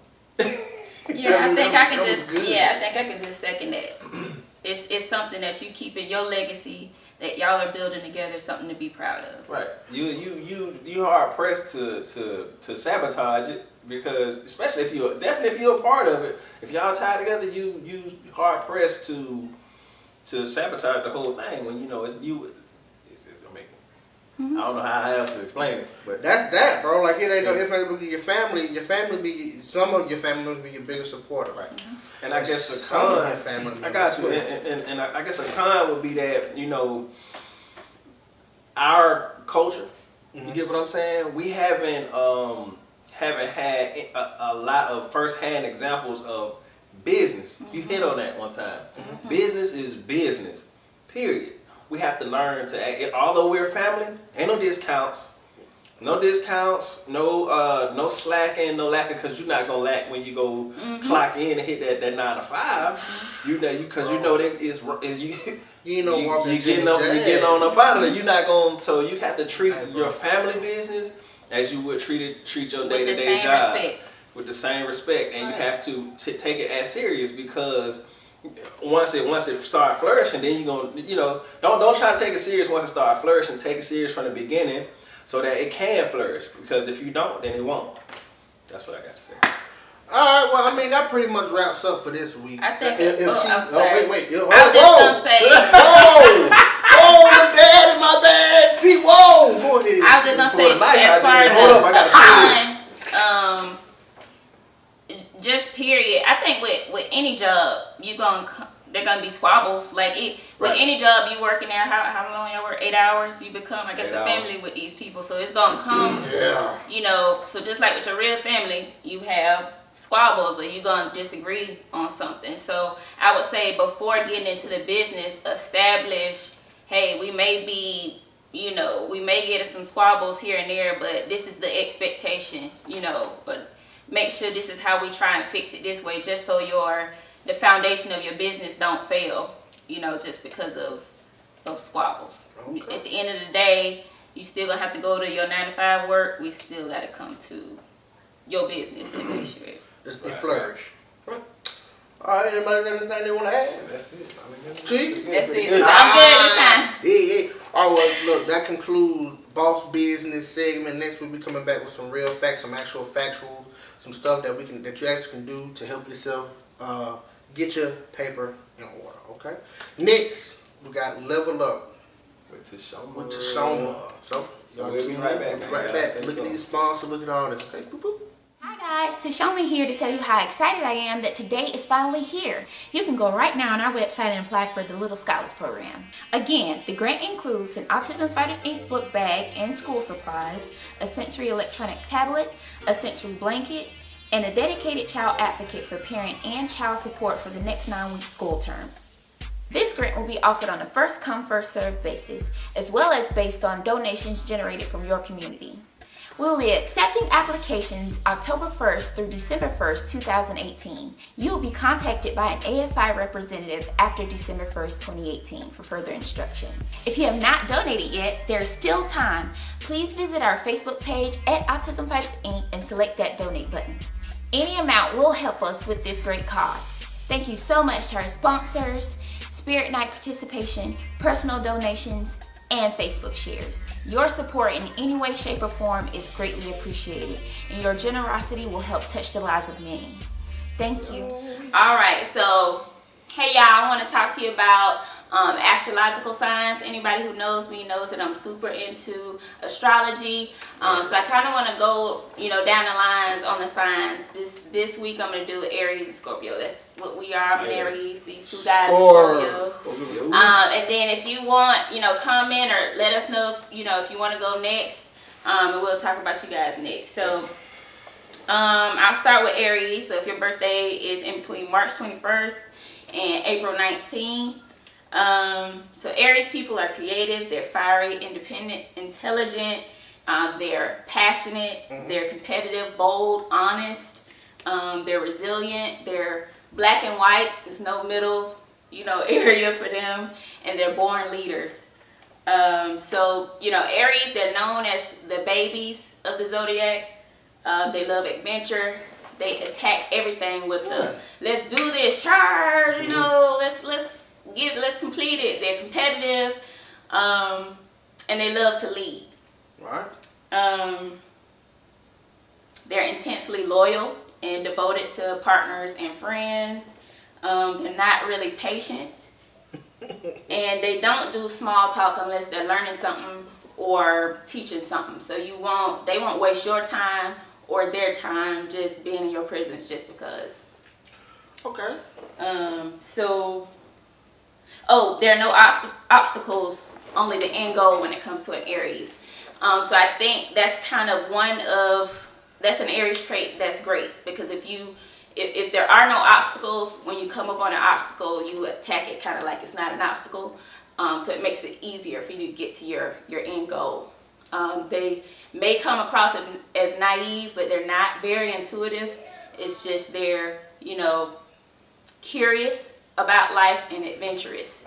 Yeah, I think I could just second that. It's something that you keep in your legacy that y'all are building together, something to be proud of. right. You hard pressed to sabotage it because especially if you're a part of it, if y'all tied together, you hard pressed to sabotage the whole thing when you know it's you. I don't know how else to explain it, but that's that, bro. Like it ain't no if your family be some of your family members be your biggest supporter, right. And I guess a some of con, your family members. I got you, and I guess a con would be that you know our culture. You get what I'm saying? We haven't had a lot of firsthand examples of business. You hit on that one time. Business is business. Period. We have to learn to act. Although we're family, ain't no discounts. No slacking, no lacking, because you're not gonna lack when you go clock in and hit that 9 to 5. You know, because you know that you getting on up out of there. You're not gonna. So you have to treat your family business as you would treat your day-to-day job with the same respect, and you have to take it as serious because. Once it start flourishing, then you're gonna don't try to take it serious once it start flourishing. Take it serious from the beginning, so that it can flourish. Because if you don't, then it won't. That's what I got to say. All right, well, I mean, that pretty much wraps up for this week. I think. I'm sorry. Wait. I was just gonna say. Whoa, the daddy, my bad. See, whoa. Go ahead. I was just gonna say, as far as hold up, I gotta just period. I think with any job, they're gonna be squabbles. Like with any job you work in there, how long you work? 8 hours. You become, I guess, a family with these people. So it's gonna come. Yeah. You know, so just like with your real family, you have squabbles, or you're gonna disagree on something. So I would say before getting into the business, establish, hey, we may be, we may get some squabbles here and there, but this is the expectation, but make sure this is how we try and fix it this way, just so the foundation of your business don't fail, just because of squabbles. Okay. At the end of the day, you still gonna have to go to your 9 to 5 work. We still gotta come to your business and make sure it flourish. All right, anybody got anything they want to add? That's it. See? That's it. I'm good this time. Yeah. All right, well, look, that concludes Boss Business segment. Next we'll be coming back with some real facts, some actual factual, some stuff that you actually can do to help yourself get your paper in order. Okay. Next, we got Level Up with Toshoama. So we'll be right back. Right back. Look at these sponsors. Look at all this. Okay. Boop, boop. Hi guys, Toshoama here to tell you how excited I am that today is finally here. You can go right now on our website and apply for the Little Scholars Program. Again, the grant includes an Autism Fighters Inc. book bag and school supplies, a sensory electronic tablet, a sensory blanket, and a dedicated child advocate for parent and child support for the next 9-week school term. This grant will be offered on a first-come, first-served basis, as well as based on donations generated from your community. We will be accepting applications October 1st through December 1st, 2018. You will be contacted by an AFI representative after December 1st, 2018 for further instruction. If you have not donated yet, there is still time. Please visit our Facebook page at Autism Fighters Inc. and select that donate button. Any amount will help us with this great cause. Thank you so much to our sponsors, Spirit Night participation, personal donations, and Facebook shares. Your support in any way, shape, or form is greatly appreciated, and your generosity will help touch the lives of many. Thank you. All right, so hey y'all, I want to talk to you about astrological signs. Anybody who knows me knows that I'm super into astrology. So I kind of want to go, down the lines on the signs. This week I'm going to do Aries and Scorpio. That's what we are. I'm an Aries. These two guys are Scorpio. And then if you want, comment or let us know if you want to go next. And we'll talk about you guys next. So I'll start with Aries. So if your birthday is in between March 21st and April 19th. So Aries people are creative, they're fiery, independent, intelligent, they're passionate, they're competitive, bold, honest, they're resilient, they're black and white, there's no middle, area for them, and they're born leaders. So, Aries, they're known as the babies of the zodiac. They love adventure. They attack everything with the let's do this, charge, let's complete it. They're competitive, and they love to lead. Right. They're intensely loyal and devoted to partners and friends. They're not really patient, and they don't do small talk unless they're learning something or teaching something. So they won't waste your time or their time just being in your presence just because. Okay. There are no obstacles, only the end goal when it comes to an Aries. So I think that's kind of that's an Aries trait that's great, because if there are no obstacles, when you come up on an obstacle, you attack it kind of like it's not an obstacle. So it makes it easier for you to get to your end goal. They may come across as naive, but they're not very intuitive. It's just they're, curious about life and adventurous.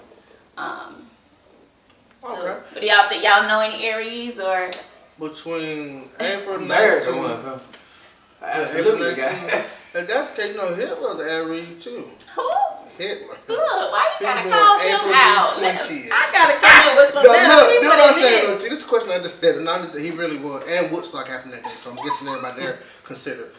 Okay. But y'all know any Aries or? Between April Marriage 19th. ones, huh? Absolutely, guy. And that's because Hitler's Aries too. Who? Hitler. Good. Why you gotta He call born him April out? 20th. I gotta come up with some No, better look, people what I'm than saying. him. Look, this question I just said, and I that he really was, and Woodstock happened that day, so I'm guessing everybody there considered.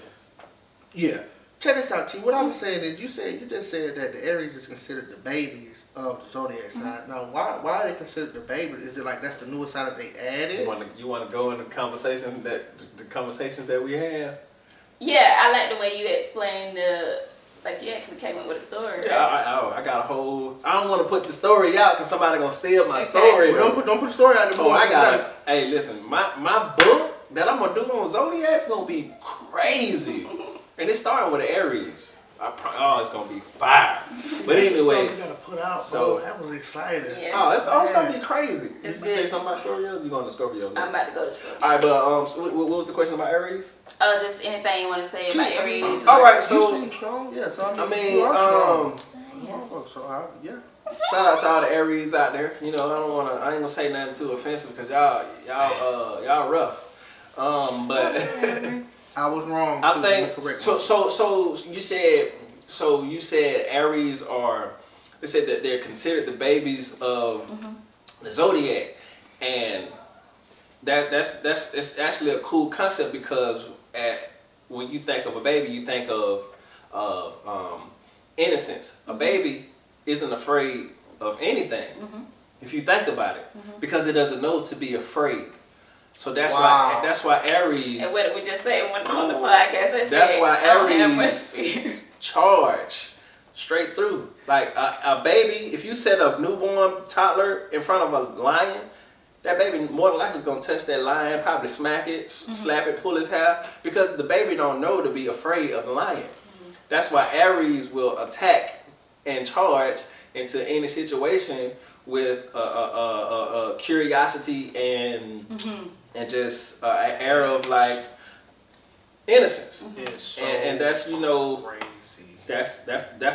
Yeah. Check this out, T. What I was saying is, you just said that the Aries is considered the babies of the zodiac sign. Now, why are they considered the babies? Is it like that's the newest sign that they added? You want to go into the conversations that we have? Yeah, I like the way you explained like you actually came up with a story. Right? Yeah, I got a whole. I don't want to put the story out because somebody gonna steal my story. Well, don't put the story out. Hey, listen, my book that I'm gonna do on Zodiac's gonna be crazy, and it's starting with the Aries. It's gonna be fire. But anyway, you gotta put out. So bro. That was exciting. Yeah. It's gonna be crazy. Did you say something about Scorpios? You going to Scorpio next? I'm about to go to Scorpio. All right, but what was the question about Aries? Just anything you want to say about Aries. All right, so you seem strong. Yeah, so I mean, you are strong. Yeah. Shout out to all the Aries out there. You know, I ain't gonna say nothing too offensive because y'all rough. But I was wrong. I think so. You said Aries are. They said that they're considered the babies of the zodiac, and it's actually a cool concept because when you think of a baby, you think of innocence. A baby isn't afraid of anything if you think about it because it doesn't know to be afraid. So that's why Aries. And what we just said on the podcast. That's why Aries charge straight through. Like a baby, if you set a newborn toddler in front of a lion, that baby more than likely gonna touch that lion, probably smack it, slap it, pull his hair, because the baby don't know to be afraid of the lion. That's why Aries will attack and charge into any situation with curiosity and just an air of like innocence. So and that's crazy. That's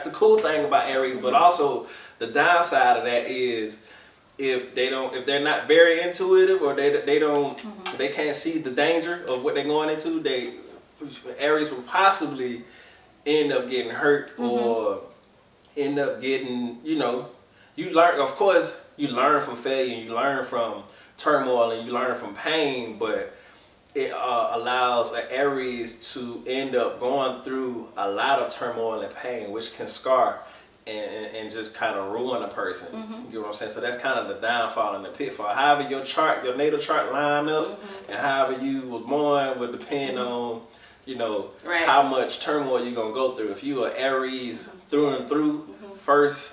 the cool thing about Aries, but also the downside of that is if they're not very intuitive or they can't see the danger of what they're going into, Aries will possibly end up getting hurt or end up getting, you learn from failure, you learn from turmoil, and you learn from pain, but it allows an Aries to end up going through a lot of turmoil and pain, which can scar and just kind of ruin a person. You get what I'm saying? So that's kind of the downfall and the pitfall. However your natal chart line up, and however you was born would depend on, how much turmoil you're gonna go through. If you are Aries through and through, first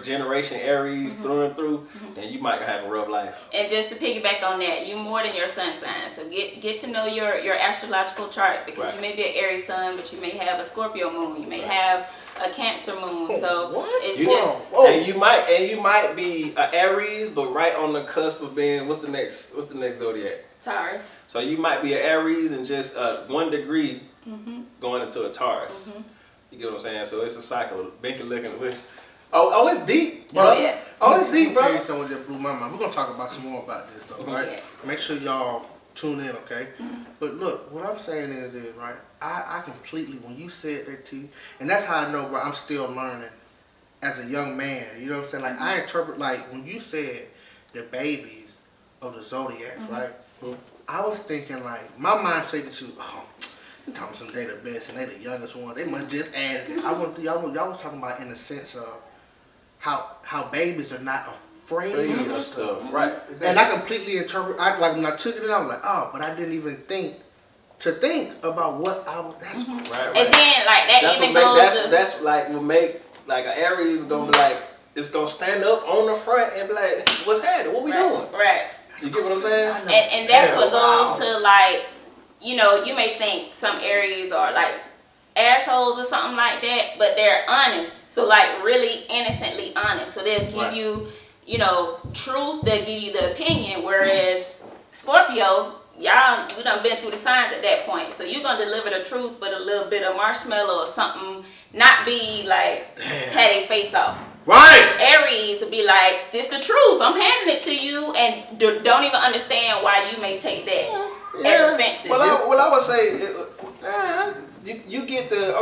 generation Aries through and through, then you might have a rough life. And just to piggyback on that, you more than your sun sign. So get to know your astrological chart, because you may be an Aries sun, but you may have a Scorpio moon. You may have a Cancer moon. So and you might be an Aries, but right on the cusp of being what's the next zodiac? Taurus. So you might be an Aries and just 1 degree going into a Taurus. You get what I'm saying? So it's a cycle. Binky looking with. Oh, it's deep, bro. It's deep, bro. Someone just blew my mind. We're gonna talk about some more about this though, right? Make sure y'all tune in, okay? But look, what I'm saying is right. I completely, when you said that to you, and that's how I know, bro. I'm still learning as a young man. You know what I'm saying? Like I interpret, like when you said the babies of the zodiac, right? I was thinking like my mind taken to, you talking some they the best and they the youngest ones. They must just add it. I went through y'all was talking about in the sense of how babies are not afraid of stuff. Right. Exactly. And I completely interpret. When I took it in, I was like, but I didn't even think about what I was. That's right. And then like that's like will make like an Aries gonna be like, it's gonna stand up on the front and be like, what's happening? What we doing? Right. You get what I'm saying? And that's what goes to like, you may think some Aries are like assholes or something like that, but they're honest. So like really innocently honest. So they'll give you, truth. They'll give you the opinion. Whereas Scorpio, we done been through the signs at that point. So you're gonna deliver the truth, but a little bit of marshmallow or something. Not be like tear their face off. right. Aries will be like, this the truth. I'm handing it to you, and don't even understand why you may take that as offensive. Well, I would say, you get the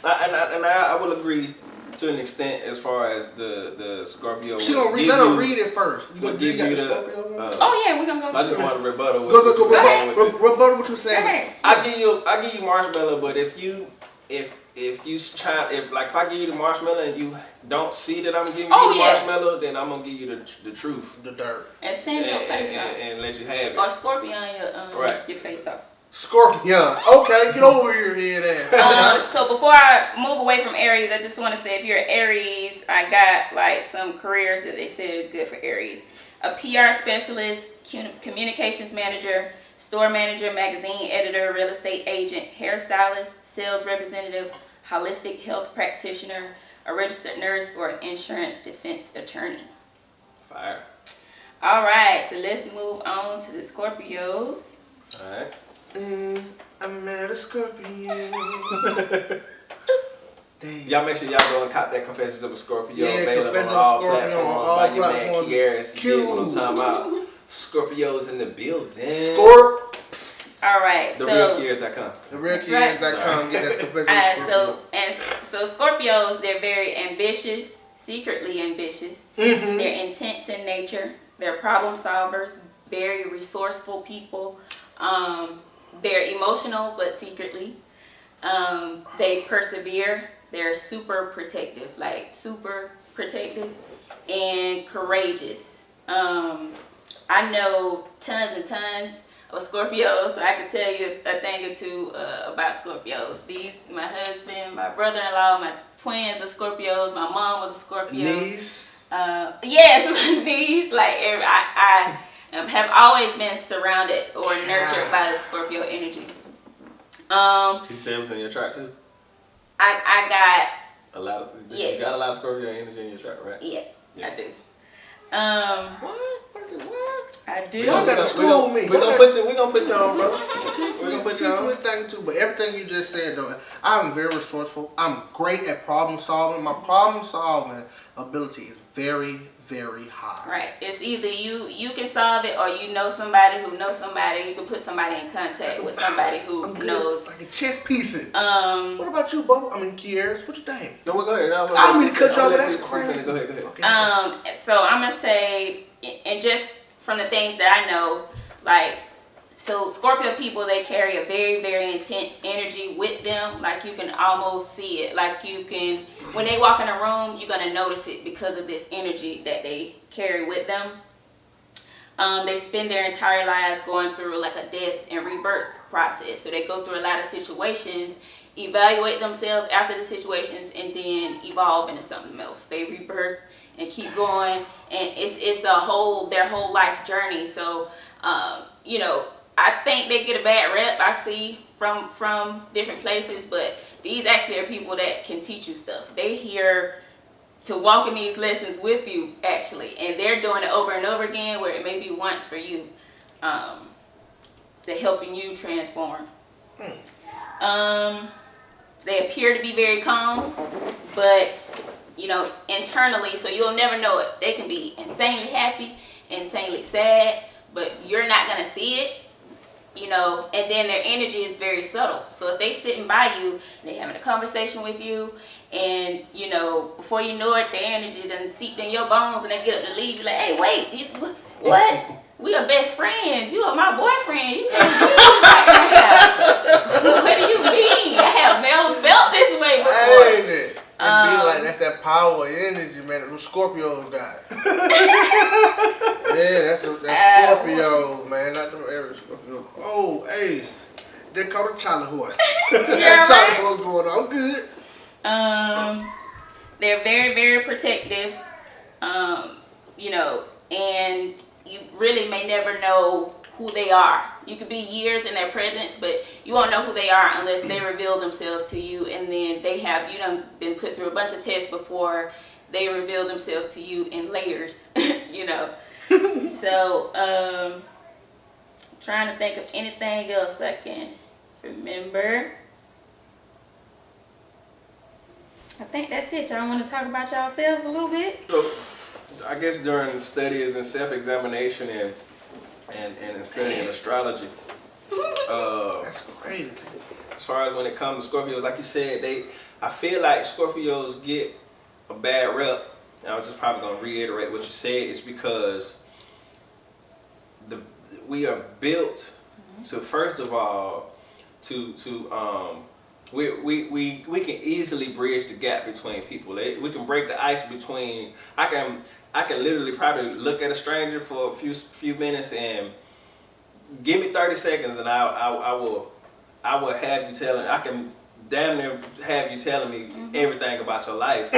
I will agree to an extent as far as the Scorpio. She gonna read. Let her read it first. You Will gonna give got you the the. Scorpio? Oh yeah, we're gonna go. I just want to rebuttal. Go. Rebuttal What you saying? I give you marshmallow, but if I give you the marshmallow and you don't see that I'm giving you the marshmallow, then I'm gonna give you the truth, the dirt, and send your face off, and let you have it. or Scorpio on your face off. Scorpio. Okay, get over here, head ass. So before I move away from Aries, I just want to say if you're Aries, I got like some careers that they said is good for Aries. A PR specialist, communications manager, store manager, magazine editor, real estate agent, hairstylist, sales representative, holistic health practitioner, a registered nurse, or an insurance defense attorney. Fire. All right, so let's move on to the Scorpios. All right. I met a Scorpio. Damn. Y'all make sure y'all go and cop that Confessions of a Scorpio. Yeah, available on all platforms by your man Queres. You get what I'm talking about. Scorpios in the building. Scorp. All right, TheRealQueres.com. TheRealQueres.com. Get that Confessions of Scorpio. So Scorpios, they're very ambitious, secretly ambitious. Mm-hmm. They're intense in nature. They're problem solvers, very resourceful people. They're emotional, but secretly. They persevere. They're super protective and courageous. I know tons and tons of Scorpios, so I can tell you a thing or two about Scorpios. My husband, my brother-in-law, my twins are Scorpios. My mom was a Scorpio. Niece? Yes, my niece. Like I have always been surrounded or nurtured by the Scorpio energy. You said it was in your chart too? I got a lot of. Yes. You got a lot of Scorpio energy in your chart, right? Yeah, I do. What? I do. Y'all gotta school me. We're gonna put you on, bro. We're gonna put you Teach on. me a thing too, but everything you just said though, I'm very resourceful. I'm great at problem solving. My problem solving ability is very, very high. Right. It's either you can solve it, or you know somebody who knows somebody. You can put somebody in contact with somebody who I'm good knows. like a chess pieces. What about you, Bubba? Queres. What you think? No, we'll go ahead. I don't mean to cut you off, but that's crazy. Go ahead. Okay. So I'm gonna say, and just from the things that I know, like, so Scorpio people, they carry a very, very intense energy with them. Like you can almost see it. Like you can, when they walk in a room, you're gonna notice it because of this energy that they carry with them. They spend their entire lives going through like a death and rebirth process. So they go through a lot of situations, evaluate themselves after the situations, and then evolve into something else. They rebirth and keep going, and it's their whole life journey. So I think they get a bad rep, I see from different places, but these actually are people that can teach you stuff. They here to walk in these lessons with you, actually, and they're doing it over and over again, where it may be once for you. They're helping you transform. They appear to be very calm, but internally, so you'll never know it. They can be insanely happy, insanely sad, but you're not gonna see it. And then their energy is very subtle. So if they sitting by you, and they having a conversation with you, and before you know it, their energy done seeped in your bones, and they get up to leave. You're like, hey, wait, what? We are best friends. You are my boyfriend. You can't do this right now. What do you mean? I have never felt this way before. Ain't it? Be like that's that power energy, man. The Scorpio got. Yeah, that's Scorpio, man. Not the Aries Scorpio. Oh, hey, they call it Charlie horse. Yeah, Charlie horse going on. I'm good. They're very, very protective. And you really may never know who they are. You could be years in their presence, but you won't know who they are unless they reveal themselves to you, and then you done been put through a bunch of tests before they reveal themselves to you in layers, So, trying to think of anything else I can remember. I think that's it. Y'all want to talk about yourselves a little bit? So, I guess during studies and self-examination and studying astrology, That's crazy. as far as when it comes to Scorpios, like you said, I feel like Scorpios get a bad rep, and I'm just probably gonna reiterate what you said, is because we are built to, first of all, we can easily bridge the gap between people. We can break the ice between. I can literally probably look at a stranger for a few minutes and give me 30 seconds, and I will have you telling. I can damn near have you telling me everything about your life.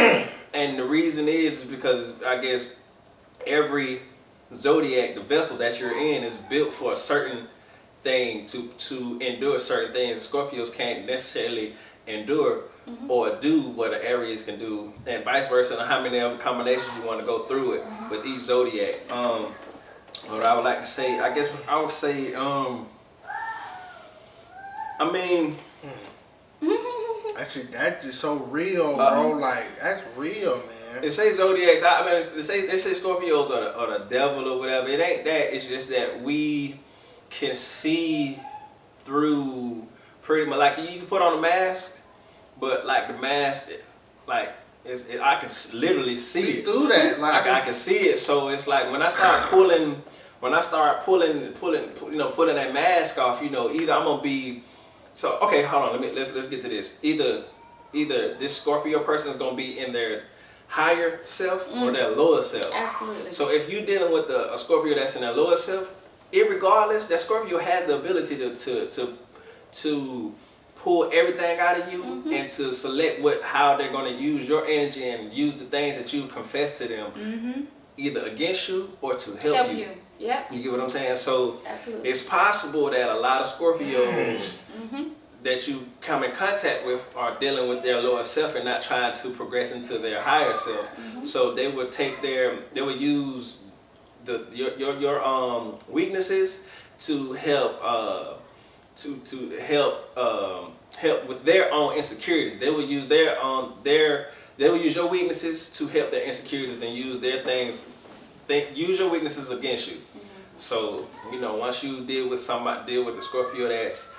And the reason is because I guess every zodiac, the vessel that you're in, is built for a certain thing to endure certain things. Scorpios can't necessarily endure or do what the Aries can do, and vice versa, and how many other combinations you want to go through it with each zodiac. What I would like to say, I guess I would say, I mean, actually, that's just so real, bro. Like, that's real, man. They say zodiacs. I mean, they say Scorpios are the devil or whatever. It ain't that. It's just that we can see through pretty much. Like, you can put on a mask, but like the mask, like I can literally see it through that. Like, I can see it. So it's like when I start pulling, pulling that mask off, either I'm gonna be. So okay, hold on. Let's get to this. Either this Scorpio person is gonna be in their higher self or their lower self. Absolutely. So if you're dealing with a Scorpio that's in their lower self, irregardless, that Scorpio has the ability to pull everything out of you and to select how they're gonna use your energy and use the things that you confess to them, either against you or to help you. Yep. You get what I'm saying? So Absolutely. it's possible that a lot of Scorpios that you come in contact with are dealing with their lower self and not trying to progress into their higher self. So they would use your weaknesses to help help with their own insecurities. They will use they will use your weaknesses to help their insecurities and use their things. Use your weaknesses against you. So once you deal with the Scorpio that's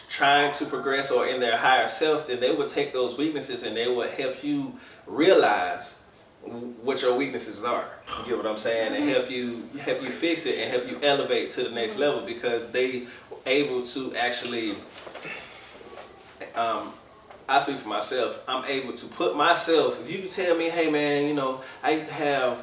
trying to progress or in their higher self, then they will take those weaknesses and they will help you realize what your weaknesses are. You get what I'm saying? And help you fix it and help you elevate to the next level, because they able to actually. I speak for myself. I'm able to put myself. If you tell me, hey man, I used to have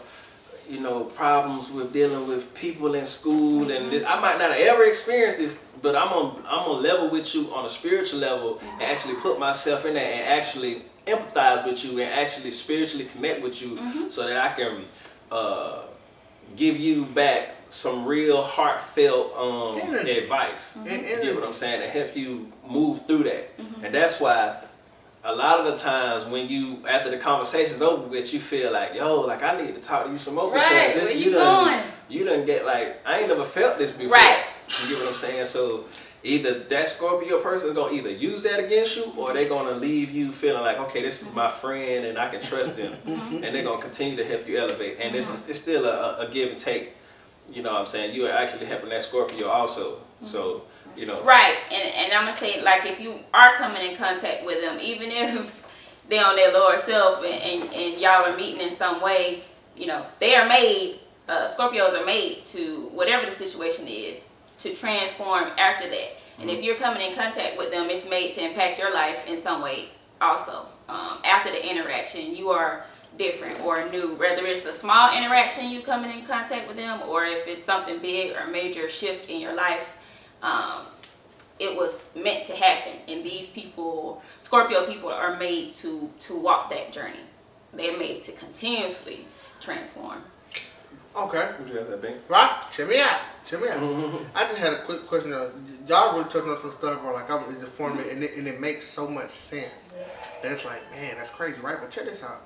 problems with dealing with people in school, and I might not have ever experienced this, but I'm on level with you on a spiritual level and actually put myself in there and actually empathize with you and actually spiritually connect with you, so that I can give you back some real heartfelt advice. You get what I'm saying? And help you move through that. And that's why a lot of the times when after the conversation's over with, you feel like, I need to talk to you some more. Right, because where you going? You done get I ain't never felt this before. Right. You get what I'm saying? So either that Scorpio person is going to either use that against you, or they're going to leave you feeling like, okay, this is my friend and I can trust them. And they're going to continue to help you elevate. And it's still a give and take. You know what I'm saying? You are actually helping that Scorpio also. So, Right. And I'm going to say, like, if you are coming in contact with them, even if they're on their lower self and y'all are meeting in some way, they are made, Scorpios are made to, whatever the situation is, to transform after that. And if you're coming in contact with them, it's made to impact your life in some way also. After the interaction, you are different or new, whether it's a small interaction you coming in contact with them, or if it's something big or major shift in your life. It was meant to happen, and these people, Scorpio people, are made to walk that journey. They're made to continuously transform. Okay. What you guys have, Ben? Right? Check me out. I just had a quick question. Y'all really touching on some stuff, bro. Like, I'm informing, and it makes so much sense. And it's like, man, that's crazy, right? But check this out.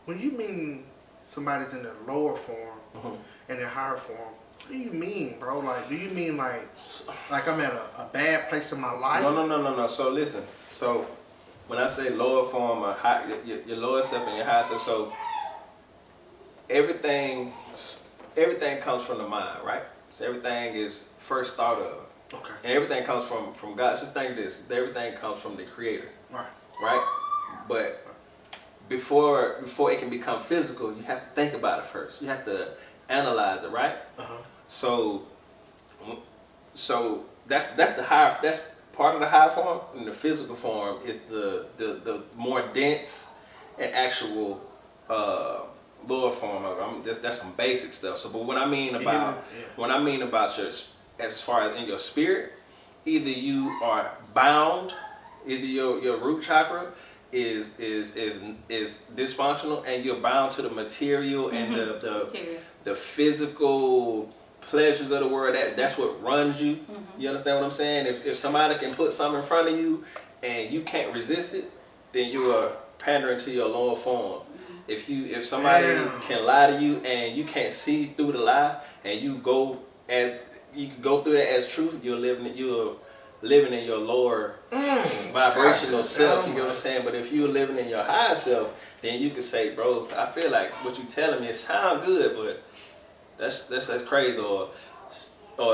When you mean somebody's in the lower form and their higher form, what do you mean, bro? Like, do you mean like I'm at a bad place in my life? No. So listen. So when I say lower form or your lower self and your higher self, so everything comes from the mind, right? So everything is first thought of. Okay. And everything comes from God. Just think this. Everything comes from the Creator. Right. Right? But before it can become physical, you have to think about it first. You have to analyze it, right? So that's part of the higher form, and the physical form is the more dense and actual lower form of it. That's some basic stuff. So, but what I mean about your, as far as in your spirit, either you are bound, either your root chakra is dysfunctional, and you're bound to the material and the physical pleasures of the world. That's what runs you. You understand what I'm saying? If somebody can put something in front of you and you can't resist it, then you are pandering to your lower form. If somebody can lie to you and you can't see through the lie, and you can go through that as truth, you're living in your lower vibrational self. You get what I'm saying? But if you're living in your higher self, then you can say, bro, I feel like what you're telling me, it sounds good, but that's crazy. Or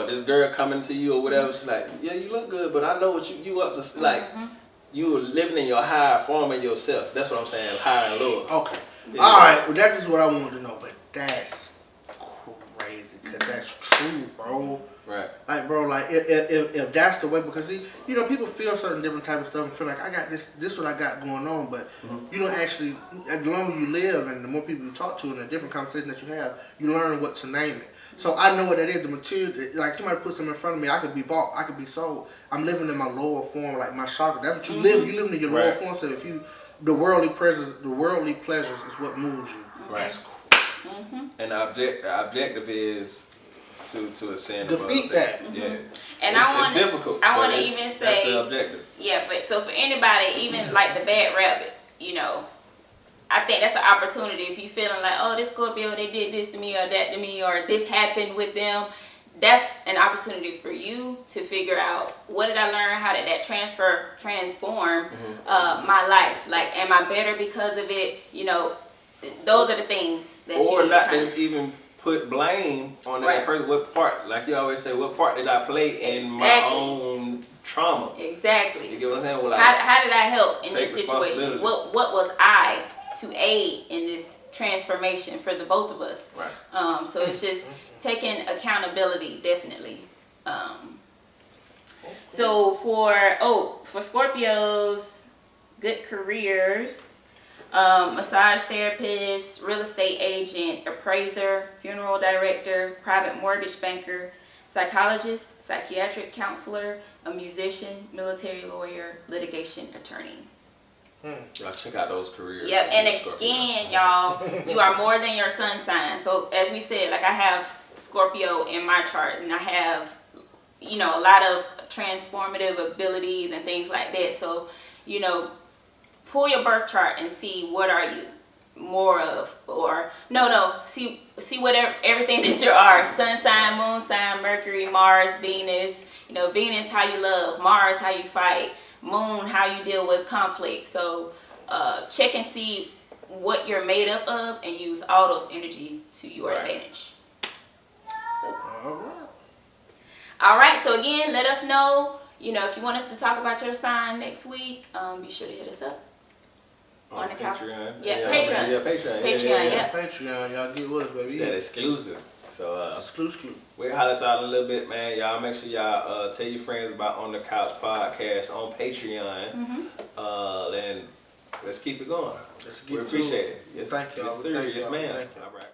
this girl coming to you or whatever, she's like, yeah, you look good, but I know what you up to. Like, you living in your higher form of yourself. That's what I'm saying, higher and lower. Okay. Yeah. All right. Well, that is what I wanted to know, but that's crazy, because that's true, bro. Right. Like, bro, like if that's the way, because people feel certain different type of stuff and feel like I got this what I got going on, but you don't actually. The longer you live and the more people you talk to and the different conversations that you have, you learn what to name it. So I know what that is. The material, like somebody puts something in front of me, I could be bought, I could be sold. I'm living in my lower form, like my chakra. That's what you live. You live in your lower form. So if the worldly pleasures is what moves you. Right. That's cool. And the objective is to ascend defeat above that. Yeah. And it's difficult. I want to even say, that's the objective. Yeah. For anybody, even like the bad rabbit, I think that's an opportunity. If you feeling like, oh, this Scorpio, they did this to me or that to me, or this happened with them, that's an opportunity for you to figure out, what did I learn? How did that transform my life? Like, am I better because of it? Those are the things that you need not just even put blame on that person. What part, like you always say, what part did I play in my own trauma? Exactly. You get what I'm saying? Well, like, how did I help in this situation? responsibility. What was I to aid in this transformation for the both of us? Right. So it's just taking accountability, definitely. So for Scorpios, good careers. Massage therapist, real estate agent, appraiser, funeral director, private mortgage banker, psychologist, psychiatric counselor, a musician, military lawyer, litigation attorney. Y'all check out those careers. Yep, and again, y'all, you are more than your sun sign. So as we said, like I have Scorpio in my chart, and I have, a lot of transformative abilities and things like that. So, pull your birth chart and see what are you more of, or see whatever everything that you are: sun sign, moon sign, Mercury, Mars, Venus. Venus how you love, Mars how you fight, moon how you deal with conflict. So check and see what you're made up of and use all those energies to your advantage. So, all right, so again, let us know, if you want us to talk about your sign next week, be sure to hit us up. On the Patreon. Patreon. Yeah, Patreon. Patreon, Patreon, y'all get with us, baby. It's that exclusive. So exclusive. We'll holler at y'all a little bit, man. Y'all make sure y'all tell your friends about On the Couch podcast on Patreon. And let's keep it going. We appreciate it. Yes, Thank y'all. Yes, sir. Yes, ma'am. Thank you. All right.